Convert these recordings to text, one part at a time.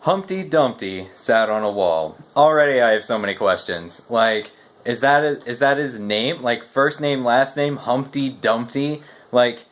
Humpty Dumpty sat on a wall. Already I have so many questions. Like, is that his name? Like, first name, last name, Humpty Dumpty? Like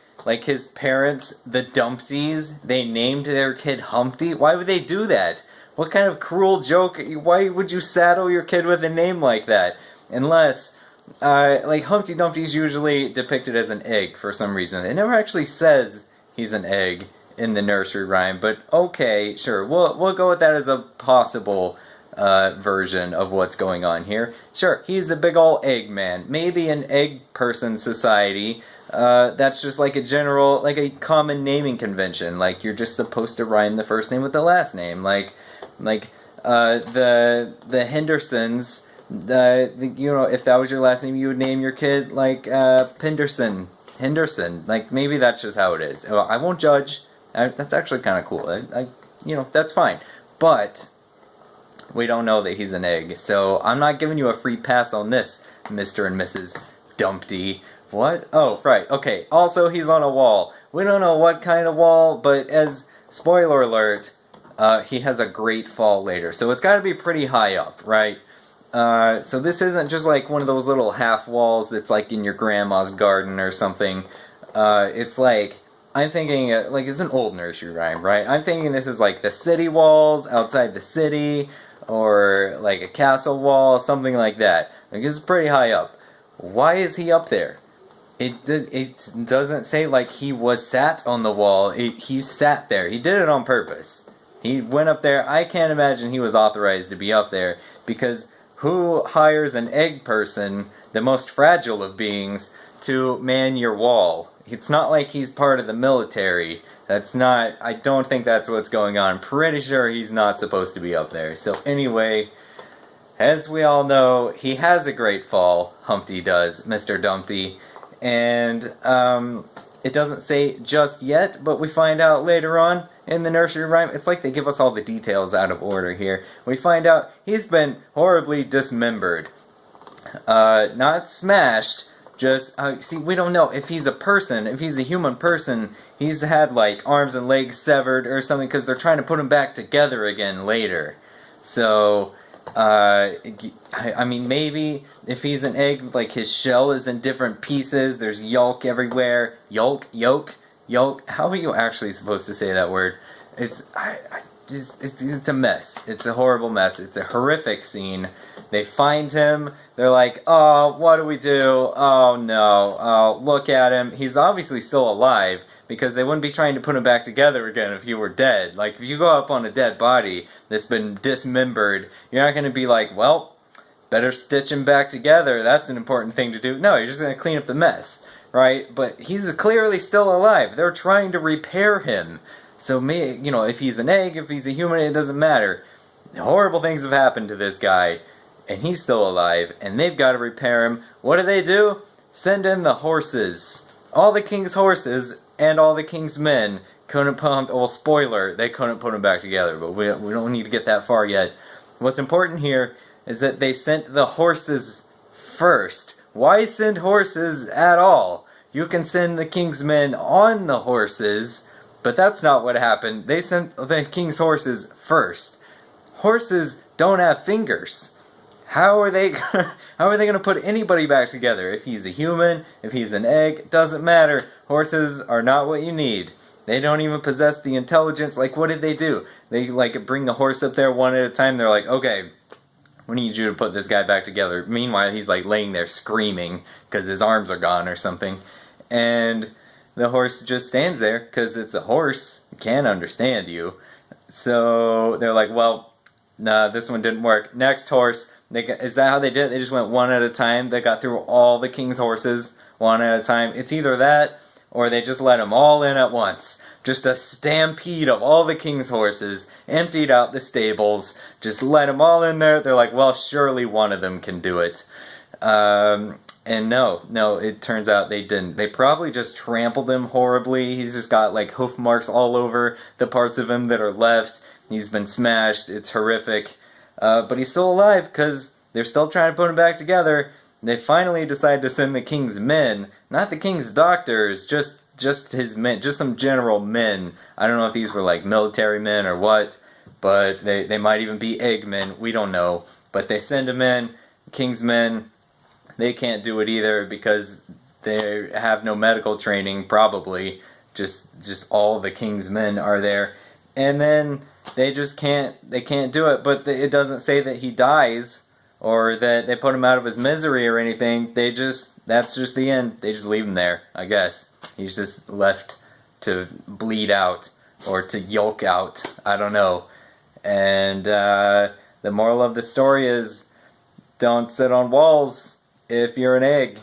his parents, the Dumpties, they named their kid Humpty? Why would they do that? What kind of cruel joke? Why would you saddle your kid with a name like that? Unless, like, Humpty Dumpty's usually depicted as an egg for some reason. It never actually says he's an egg in the nursery rhyme, but okay, sure, we'll go with that as a possible version of what's going on here. Sure, he's a big ol' egg man. Maybe an egg person society. That's just like a general, like a common naming convention. Like, you're just supposed to rhyme the first name with the last name. Like the Hendersons. You know, if that was your last name, you would name your kid like Henderson. Like, maybe that's just how it is. I won't judge. That's actually kind of cool. You know, that's fine. But we don't know that he's an egg, so I'm not giving you a free pass on this, Mr. and Mrs. Dumpty. What? Oh, right. Okay. Also, he's on a wall. We don't know what kind of wall, but as spoiler alert, he has a great fall later. So it's got to be pretty high up, right? So this isn't just like one of those little half walls that's like in your grandma's garden or something. It's like, I'm thinking, like, it's an old nursery rhyme, right? I'm thinking this is like the city walls outside the city, or like a castle wall, something like that. Like, it's pretty high up. Why is he up there? It doesn't say like he was sat on the wall. He sat there. He did it on purpose. He went up there. I can't imagine he was authorized to be up there, because who hires an egg person, the most fragile of beings, to man your wall? It's not like he's part of the military. That's not, I don't think that's what's going on. I'm pretty sure he's not supposed to be up there. So anyway, as we all know, he has a great fall, Humpty does, Mr. Dumpty. And it doesn't say just yet, but we find out later on in the nursery rhyme. It's like they give us all the details out of order here. We find out he's been horribly dismembered. Not smashed. Just, see, we don't know if he's a person, if he's a human person. He's had, like, arms and legs severed or something, because they're trying to put him back together again later. So, I mean, maybe if he's an egg, like, his shell is in different pieces, there's yolk everywhere. Yolk? How are you actually supposed to say that word? It's a mess. It's a horrible mess. It's a horrific scene. They find him. They're like, oh, what do we do? Oh, no. Oh, look at him. He's obviously still alive, because they wouldn't be trying to put him back together again if he were dead. Like, if you go up on a dead body that's been dismembered, you're not going to be like, well, better stitch him back together. That's an important thing to do. No, you're just going to clean up the mess, right? But he's clearly still alive. They're trying to repair him. So, you know, if he's an egg, if he's a human, it doesn't matter. Horrible things have happened to this guy, and he's still alive, and they've got to repair him. What do? Send in the horses. All the king's horses and all the king's men couldn't put him, well, spoiler, they couldn't put him back together, but we don't need to get that far yet. What's important here is that they sent the horses first. Why send horses at all? You can send the king's men on the horses, but that's not what happened. They sent the king's horses first. Horses don't have fingers. How are they going to put anybody back together? If he's a human, if he's an egg, doesn't matter. Horses are not what you need. They don't even possess the intelligence. Like, what did they do? They, like, bring the horse up there one at a time. They're like, okay, we need you to put this guy back together. Meanwhile, he's, like, laying there screaming because his arms are gone or something. And the horse just stands there because it's a horse. It can't understand you. So they're like, well, nah, this one didn't work. Next horse. Is that how they did it? They just went one at a time? They got through all the king's horses one at a time? It's either that, or they just let them all in at once. Just a stampede of all the king's horses, emptied out the stables, just let them all in there. They're like, well, surely one of them can do it. And no, it turns out they didn't. They probably just trampled him horribly. He's just got, like, hoof marks all over the parts of him that are left. He's been smashed. It's horrific. But he's still alive, because they're still trying to put him back together. They finally decide to send the king's men, not the king's doctors, just his men, just some general men. I don't know if these were like military men or what, but they might even be Eggmen. We don't know. But they send them in. King's men, they can't do it either because they have no medical training, probably. Just all the King's men are there. And then they can't do it. But it doesn't say that he dies or that they put him out of his misery or anything. That's just the end. They just leave him there, I guess. He's just left to bleed out or to yolk out. I don't know. And the moral of the story is, don't sit on walls if you're an egg.